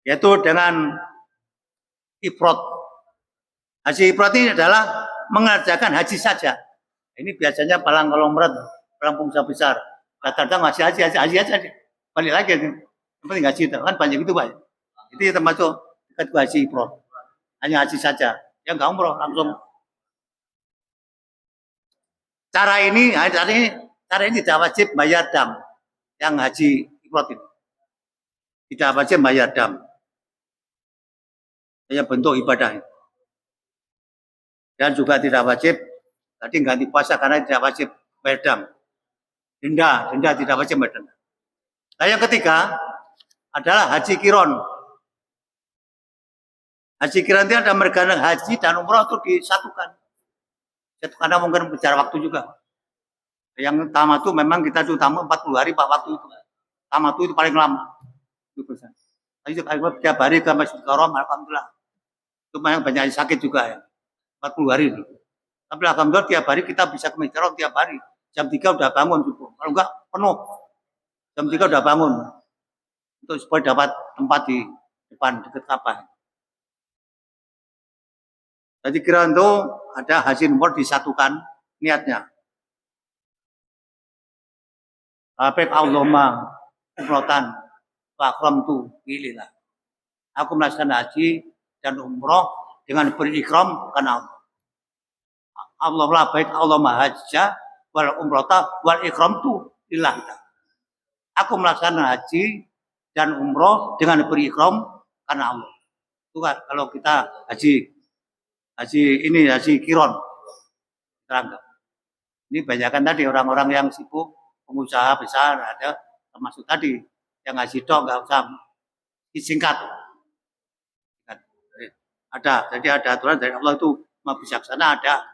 Yaitu dengan ifrad. Haji ifrad ini adalah mengerjakan haji saja. Ini biasanya palang kalau merat, palang pengusaha besar. Kadang-kadang masih haji aja. Balik lagi. Yang penting haji itu. Kan banyak itu, Pak. Itu termasuk haji ifrad. Hanya haji saja. Ya nggak umroh, langsung. Cara ini tidak wajib bayar dam. Yang haji ifrad ini. Tidak wajib bayar dam. Hanya bentuk ibadah. Dan juga tidak wajib tadi ganti puasa karena tidak wajib bayar denda tidak wajib bayar denda. Nah, yang ketiga adalah haji kiron. Haji kiron itu ada mereka haji dan umroh itu disatukan. Karena mungkin bicara waktu juga. Yang tamatu memang kita itu tamu 40 hari Pak waktu itu. Tamatu itu paling lama. Itu tiap hari ke Masjidil Haram, alhamdulillah. Itu memang banyak yang sakit juga ya. 40 hari itu. Tapi alhamdulillah tiap hari kita bisa ke Masjidil Haram tiap hari. Jam 3 udah bangun subuh. Kalau enggak penuh. Jam 3 udah bangun. Untuk supaya dapat tempat di depan dekat Ka'bah. Jadi kira itu ada haji umroh disatukan niatnya. Labbaik Allahumma umrotan wa akramtu ilillah. Aku melaksanakan haji dan umroh dengan berikram karena Allah. Allah labbaik Allahumma hajja wal umrota wal ikramtu lillah. Aku melaksanakan haji dan umroh dengan berikram karena Allah. Itu kan kalau kita haji kiron. Terangkat. Ini banyakan tadi orang-orang yang sibuk, pengusaha besar ada termasuk tadi yang ngaji dong nggak usah disingkat. Ada, jadi ada aturan dari Allah itu Maha Bijaksana ada.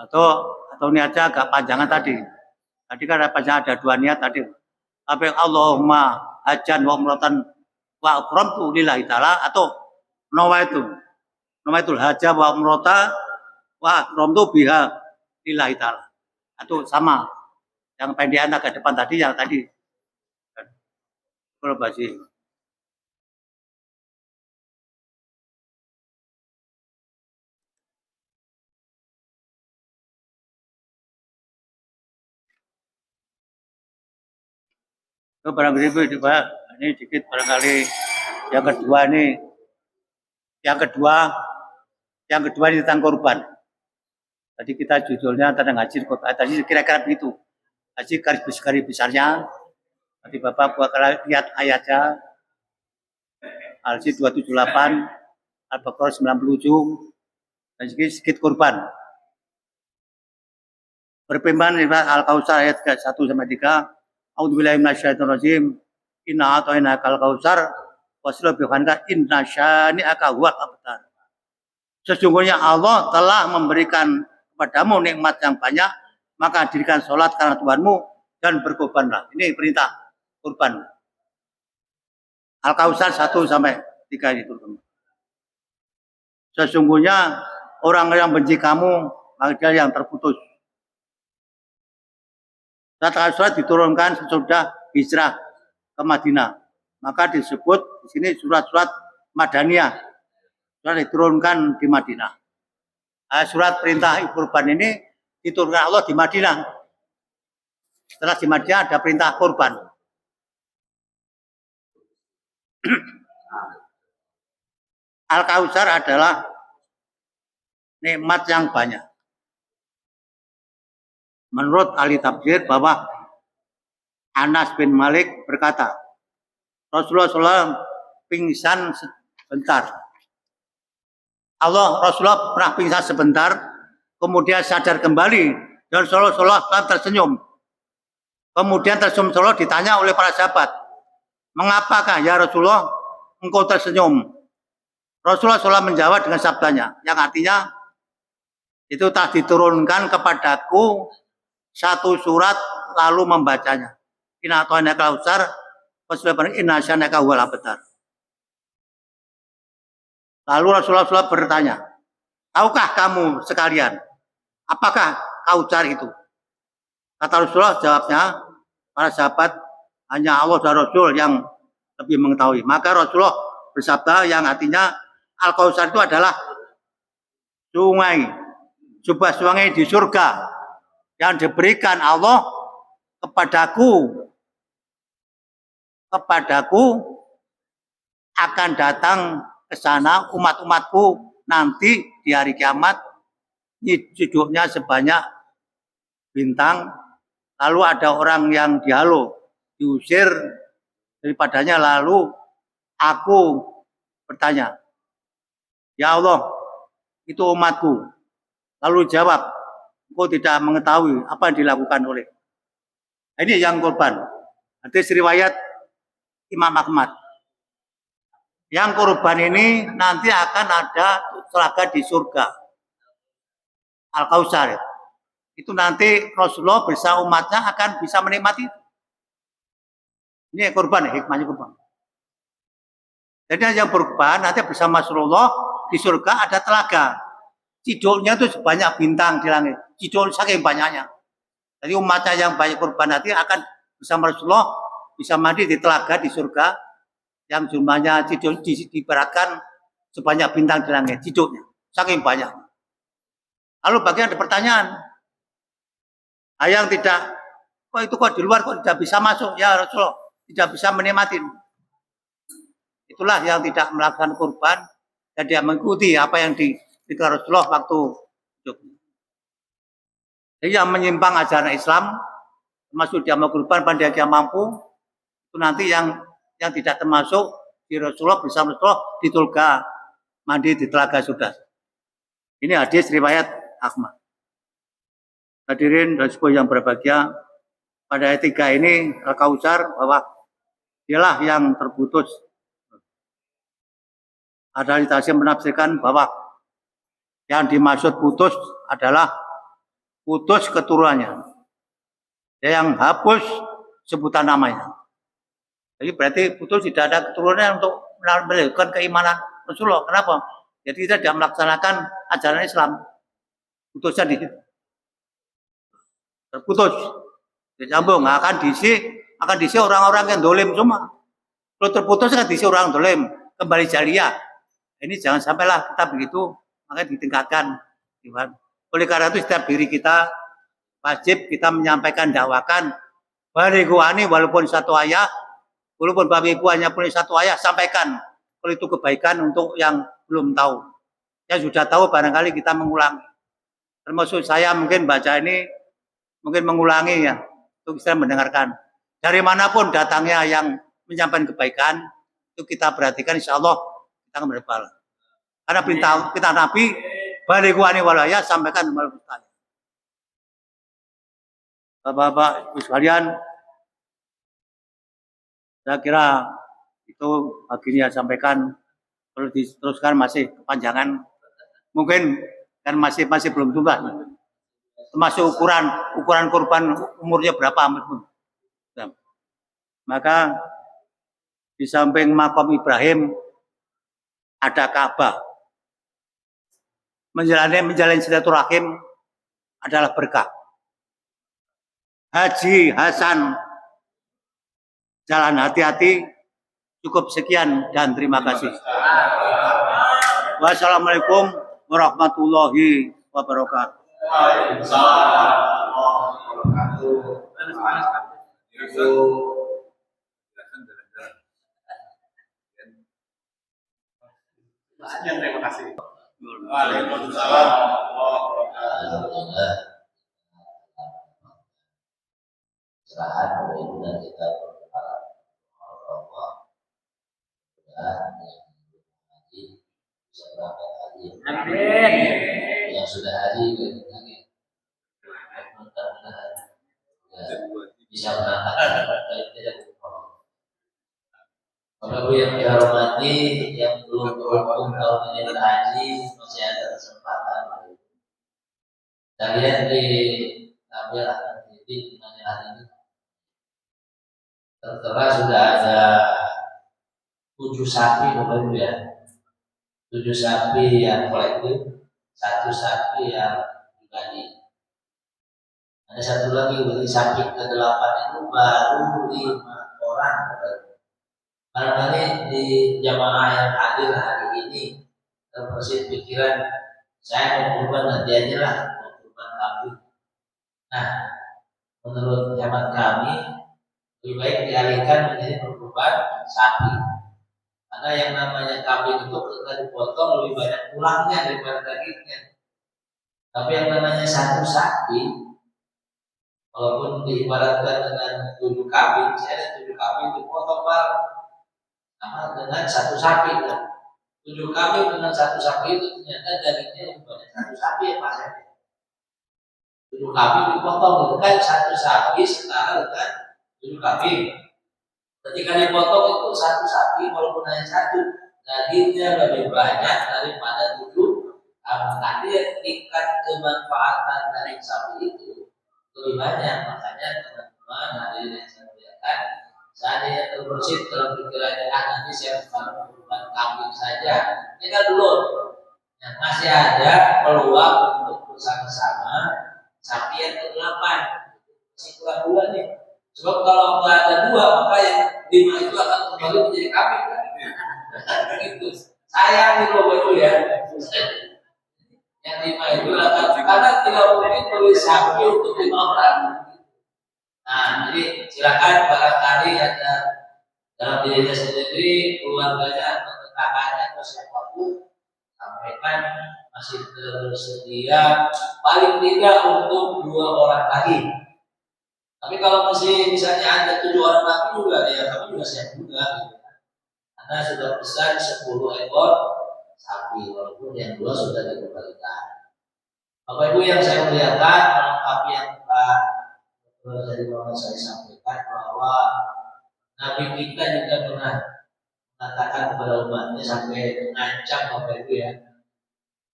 Atau niatnya agak panjangan tadi. Tadi kan ada dua niat tadi. Tapi Allahumma hajan wa umratan wa akramtu lillahi ta'ala atau nawaitul hajja wa umrata wa akramtu biha lillahi ta'ala. Itu sama. Yang pendian agak depan tadi yang tadi. Kalau basi. Itu barangkali ini dikit barangkali yang kedua ini tentang korban. Tadi kita judulnya tentang haji korban. Tadi kira-kira begitu. Haji garis besarnya. Nanti Bapak buat lihat ayatnya. Al-Jid 278, Al-Baqarah 97, dan sedikit korban. Berpimpan Al-Kautsar ayat 1-3. A'udzubillahi minasyaitonirrajim. Inna a'tainakal kautsar wasila bihanka inna syani'aka huwal abtar. Sesungguhnya Allah telah memberikan kepadamu nikmat yang banyak, maka dirikan sholat karena Tuhanmu dan berkorbanlah. Ini perintah kurban. Al-Kautsar 1-3 itu. Sesungguhnya orang yang benci kamu, maka dia yang terputus. Surat diturunkan sesudah hijrah ke Madinah. Maka disebut di sini surat-surat Madaniyah. Surat diturunkan di Madinah. Surat perintah kurban ini diturunkan Allah di Madinah. Setelah di Madinah ada perintah kurban. Al-Kautsar adalah nikmat yang banyak. Menurut ahli tafsir bahwa Anas bin Malik berkata, Rasulullah SAW pingsan sebentar. Rasulullah pernah pingsan sebentar, kemudian sadar kembali dan Rasulullah SAW tersenyum. Kemudian tersenyum ditanya oleh para sahabat, mengapakah ya Rasulullah engkau tersenyum? Rasulullah SAW menjawab dengan sabdanya, yang artinya itu telah diturunkan kepadaku satu surat lalu membacanya. Inna a'tainakal kautsar wasbir inna syani'aka huwal abtar. Lalu Rasulullah SAW bertanya, tahukah kamu sekalian apakah kautsar itu? Kata Rasulullah, jawabnya para sahabat, hanya Allah dan Rasul yang lebih mengetahui. Maka Rasulullah bersabda yang artinya Al-Kautsar itu adalah sungai, sebuah sungai di surga yang diberikan Allah kepadaku akan datang ke sana umat-umatku nanti di hari kiamat, judulnya sebanyak bintang. Lalu ada orang yang diusir daripadanya, lalu Aku bertanya, ya Allah, itu umatku. Lalu jawab, engkau tidak mengetahui apa yang dilakukan oleh. Ini yang korban. Hadis riwayat Imam Ahmad. Yang korban ini nanti akan ada telaga di surga. Al-Kautsar. Itu nanti Rasulullah bersama umatnya akan bisa menikmati. Ini korban, hikmahnya korban. Jadi yang berkorban nanti bersama Rasulullah di surga ada telaga. Ciduknya itu sebanyak bintang di langit. Ciduk saking banyaknya. Jadi umatnya yang banyak korban nanti akan bersama Rasulullah bisa mandi di telaga di surga yang jumlahnya ciduk diberatkan sebanyak bintang di langit. Ciduknya saking banyak. Lalu bagian ada pertanyaan, yang tidak, kok itu kok di luar kok tidak bisa masuk ya Rasulullah, tidak bisa menikmati. Itulah yang tidak melakukan kurban dan dia mengikuti apa yang dikatakan Rasulullah waktu hidup. Jadi yang menyimpang ajaran Islam, termasuk dia mau kurban pada dia mampu, itu nanti yang tidak termasuk di Rasulullah bersama Rasulullah di surga mandi di telaga sudah. Ini hadis riwayat Ahmad. Hadirin dan sepuh yang berbahagia, pada ayat 3 ini Al-Kautsar bahwa dialah yang terputus. Ada hadis menafsirkan bahwa yang dimaksud putus adalah putus keturunannya. Yang hapus sebutan namanya. Jadi berarti putus tidak ada keturunan untuk melakukan keimanan Rasulullah. Kenapa? Jadi kita tidak melaksanakan ajaran Islam. Putusnya di situ. Terputus. Disambung. Akan diisi orang-orang yang dolim semua. Kalau terputus kan diisi orang dolim. Kembali jariah. Ini jangan sampailah kita begitu. Makanya ditingkatkan. Oleh karena itu setiap diri kita wajib kita menyampaikan dakwakan. Bariguani walaupun satu ayat. Walaupun bapak ibu hanya punya satu ayat. Sampaikan. Kalau itu kebaikan untuk yang belum tahu. Yang sudah tahu barangkali kita mengulangi. Termasuk saya mungkin baca ini. Mungkin mengulangi ya. Untuk kita mendengarkan. Dari manapun datangnya yang menyampaikan kebaikan. Itu kita perhatikan insya Allah. Kita akan berpahala. Karena perintah Nabi. Bariguani walaya sampaikan kepada kita. Bapak-bapak, ibu sekalian. Saya kira itu baginya sampaikan. Kalau diteruskan masih kepanjangan. Mungkin kan masih belum tuntas. Termasuk ukuran kurban umurnya berapa. Maka di samping makam Ibrahim ada Ka'bah. Menjalani silaturahim adalah berkah. Haji Hasan, jalan hati-hati. Cukup sekian dan terima kasih. Wassalamualaikum warahmatullahi wabarakatuh. Waalaikumsalam warahmatullahi wabarakatuh. Terima kasih. Waalaikumsalam warahmatullahi wabarakatuh. Serahan kepada ibu dan kita berharap Allah dan yang belum haji bisa berangkat haji. Amin. Yang sudah haji lagi mudah-mudahan bisa berangkat haji tidak berbohong. Bapak Ibu yang dihormati, yang belum beruntung tahun ini berhaji masih ada kesempatan. Kita lihat di tabel di mana hari ini tertera sudah ada 7 sapi Bapak Ibu ya. 7 sapi yang kolektif, 1 sapi yang pribadi. Ada satu lagi berarti sapi ke-8 itu baru 5 orang Bapak Ibu. Barangkali di jamaah yang hadir hari ini terbersih pikiran saya mau kurban nanti aja lah, mau kurban kambing. Nah, menurut hemat kami lebih baik dialihkan menjadi kurban sapi. Karena yang namanya kambing itu ketika dipotong lebih banyak tulangnya daripada dagingnya. Tapi yang namanya satu sapi, walaupun diibaratkan dengan 7 kambing, saya ada 7 kambing dipotong bareng. sama dengan satu sapi kan. 7 kambing dengan satu sapi itu ternyata dagingnya lebih banyak satu sapi ya Pak. 7 kambing dipotong itu kan satu sapi setara dengan 7 kambing. Ketika dipotong itu satu sapi walaupun hanya satu, dagingnya lebih banyak daripada 7 kambing. Artinya tingkat kemanfaatan dari sapi itu lebih banyak. Makanya teman-teman hadirin yang saya muliakan, seandainya terbersit dalam pikirannya nanti saya kurban kambing saja, ini kan belum. Nah, masih ada peluang untuk bersama-sama sapi yang ke-8, masih kurang 2 nih. Sebab kalau nggak ada 2 maka yang 5 itu akan kembali menjadi kambing kan? Gitu. Sayang nih loh itu ya. Yang 5 itu akan, karena tidak mungkin beli sapi untuk 5 orang. Nah, jadi silakan barangkali ada dalam dirinya sendiri, keluarganya atau tetangganya atau siapapun, sampaikan masih tersedia paling tidak untuk 2 orang lagi. Tapi kalau masih misalnya ada 7 orang lagi juga, ya kami juga siap juga. Gitu. Karena sudah pesan 10 ekor sapi, walaupun yang 2 sudah dikembalikan. Bapak Ibu yang saya muliakan, melengkapi yang Pak dari Muhammad saya sampaikan bahwa Nabi kita juga pernah mengatakan kepada umatnya sampai mengancam Bapak Ibu ya,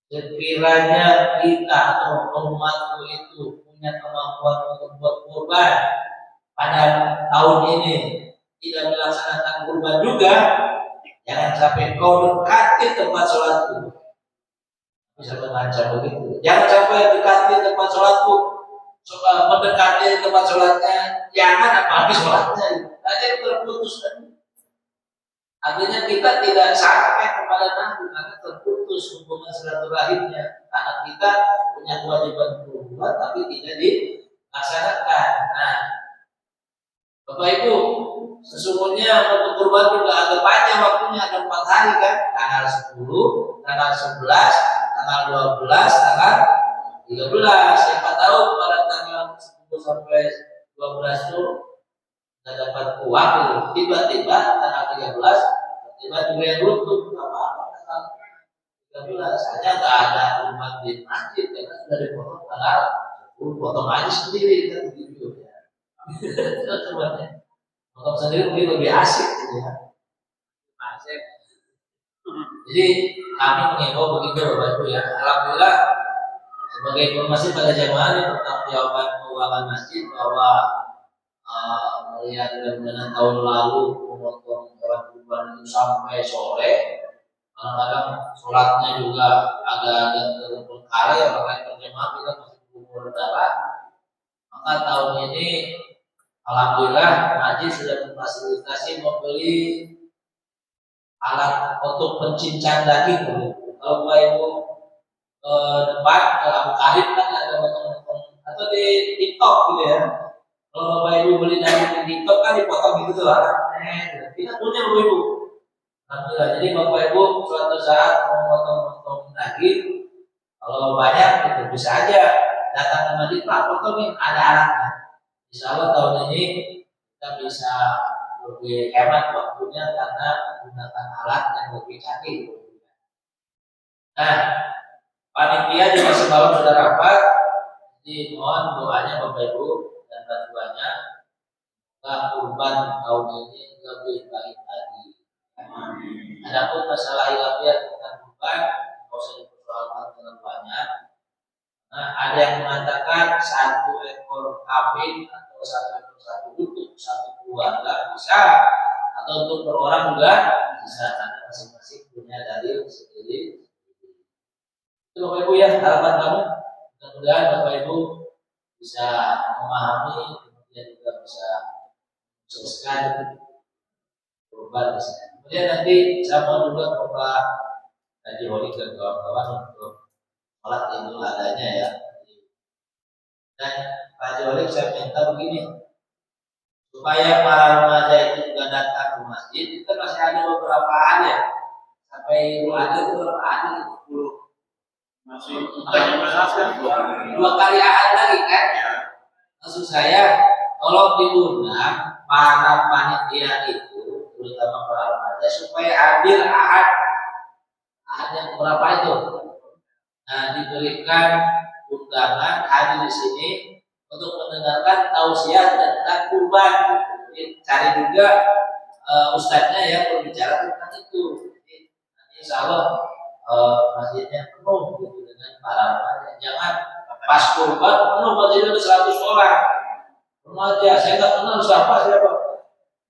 sekiranya kita atau umatku itu punya kemampuan untuk buat kurban pada tahun ini tidak melaksanakan kurban juga, jangan sampai kau dekati tempat sholatku. Bisa mengancam begitu. Jangan sampai dekati tempat sholatku, mendekati tempat sholatnya, jangan apalagi sholatnya. Nanti terputus kan. Artinya kita tidak sampai kepada Nabi karena terputus hubungan silaturahimnya. Karena kita punya kewajiban berbuat tapi tidak dilaksanakan. Nah, Bapak Ibu, sesungguhnya untuk kurban juga agak panjang waktunya, ada 4 hari kan, tanggal 10, tanggal 11, tanggal 12, tanggal 13. Siapa tahu pada tanggal 10 sampai 12 itu tidak dapat uang, tiba-tiba tanggal 13 tiba juga yang runtuh, apa-apa tanggal 13 saja nggak ada umat di masjid karena sudah dipotong tanggal 10, potong aja sendiri kan begitu ya. Potong sendiri mungkin lebih asik gitu ya. Asik. Jadi kami mengimbau begitu Bapak Ibu ya. Alhamdulillah sebagai informasi pada jamaah ini pertanggungjawaban keuangan masjid bahwa melihat mudah-mudahan tahun lalu memotong hewan kurban itu sampai sore, kadang-kadang sholatnya juga agak-agak terbengkalai ya, makanya berjamaah kita masih berumur darah. Maka tahun ini alhamdulillah masjid sudah memfasilitasi membeli alat untuk pencincang daging. Kalau Bapak Ibu ke depan ke Abu Karib kan ada potong-potong atau di TikTok gitu ya. Kalau Bapak Ibu beli daging di TikTok kan dipotong gitu tuh. Kita punya Bapak Ibu. Alhamdulillah. Jadi Bapak Ibu suatu saat mau potong-potong daging, kalau banyak itu bisa aja datang ke masjid Pak, potongin, ada alatnya. Insya Allah tahun ini kita bisa lebih hemat waktunya karena menggunakan alat yang lebih canggih. Nah, panitia juga semalam sudah rapat, jadi mohon doanya Bapak Ibu dan bantuannya agar kurban tahun ini lebih baik lagi. Adapun masalah ilmiah tentang kurban, tidak usah dipersoalkan dengan banyak. Nah, ada yang mengatakan 1 ekor kambing atau 1 ekor sapi untuk 1 keluarga bisa, atau untuk per orang juga bisa, karena masing-masing punya dalil sendiri. Itu Bapak Ibu ya harapan kami. Mudah-mudahan Bapak Ibu bisa memahami, kemudian juga bisa sukseskan kurban di sini. Kemudian nanti saya mau juga Bapak Haji Holik dan kawan-kawan untuk sholat Idul Adhanya ya. Dan Pak Haji Holik saya minta begini, supaya para remaja itu juga datang ke masjid. Kita masih ada beberapa hari ya, sampai Idul Adha itu berapa hari? 10 masih 14 2 kali ahad lagi kan? Maksud saya, tolong diundang para panitia itu, terutama para remaja supaya hadir ahad yang berapa itu. Nah, diberikan undangan hadir di sini untuk mendengarkan tausiah tentang kurban. Jadi, cari juga ustadznya yang berbicara tentang itu. Jadi, nanti insya Allah masjidnya penuh gitu dengan para remaja. Jangan pas kurban penuh masjidnya ada 100 orang. Remaja, saya nggak kenal siapa.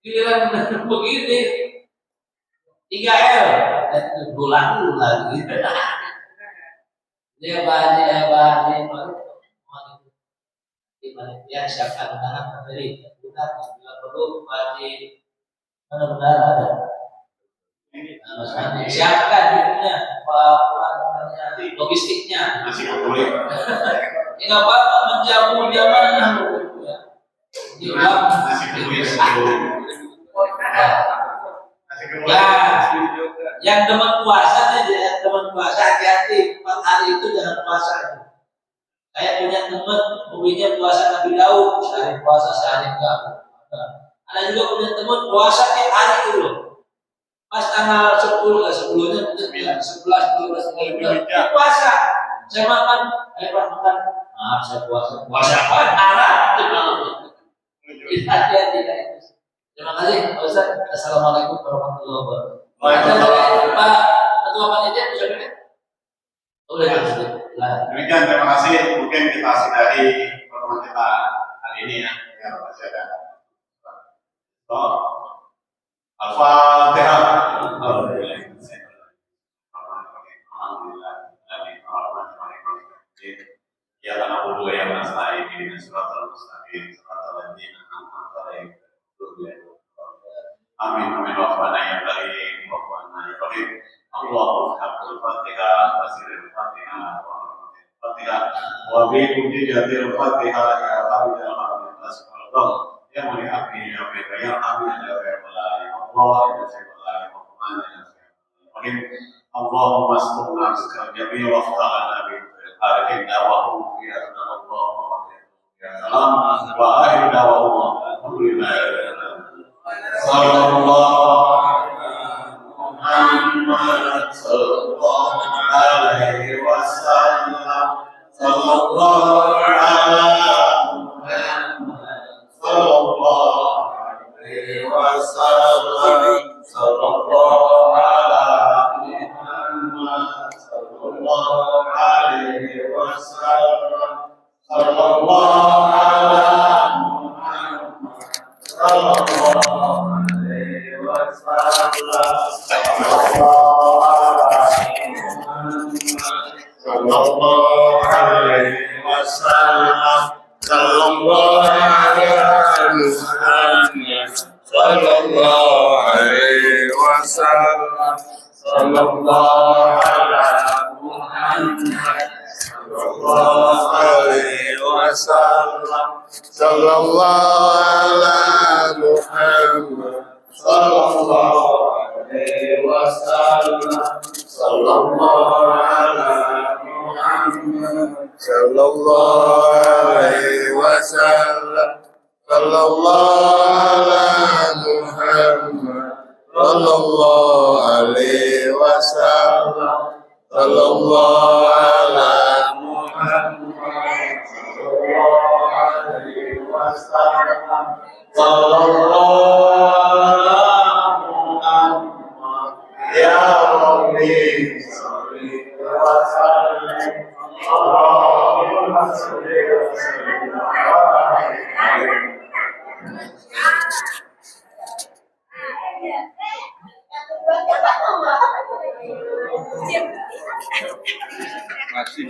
Giliran begini 3L bulan dulu lagi. Dia banyak ya siapkan undangan materi kita bila perlu wajib benar-benar ada. Mas Andi siapkan dirinya apa namanya logistiknya. Masih boleh. Ini nggak apa-apa menjamu jamaah. Masih boleh. Ya, yang teman puasa hati-hati 4 hari itu jangan puasa. Saya punya teman hobinya puasa Nabi Daud, sehari puasa sehari enggak. Ada juga punya teman puasa tiap hari itu loh. Pas tanggal 10 sebelumnya mungkin 11, 12, 13 puasa. Saya makan, makan. Maaf saya puasa. Puasa apa? Arab. Hati-hati. Terima kasih Pak Ustaz. Assalamualaikum warahmatullahi wabarakatuh. Waalaikumsalam. Pak Ketua Panitia bisa kan? Boleh. Demikian, terima kasih. Mungkin kita sudahi pertemuan kita hari ini ya. Ya, masih ada. So, Al-Fatihah. Ya karena bodoh yang nasta'in ini suratul mustaqim suratul ladzina an'amta alaihim amin amin rabbana ya karim rabbana ya karim Allahumma haqqul fatihah wa sirrul fatihah wa rahmatil fatihah wa bi mujizatil fatihah ya hamidal hamid asmaul ya muli abdi ya bika ya hamid ya rabbal Allah ya sayyidul rahman ya sayyidul Allahumma asturna bika jami'a wa aftalana bi أرحمنا وهم يا الله يا سلام وآخر دعواهم الحمد لله صلى الله محمد صلى الله عليه وسلم صلى الله على محمد صلى الله عليه وسلم صلى الله على محمد صلى الله عليه وسلم صلى الله على محمد صلى الله عليه وسلم صلى الله عليه وسلم صلى الله على محمد صلى الله عليه وسلم صلى الله على محمد صلى الله عليه وسلم صلى الله على محمد صلى الله عليه وسلم صلى الله على محمد صلى الله عليه وسلم صلى الله على محمد صلى الله عليه وسلم صلى الله على محمد صلى الله عليه وسلم صلى الله على محمد يا ربي صل وسلم اللهم صل وسلم على Masih.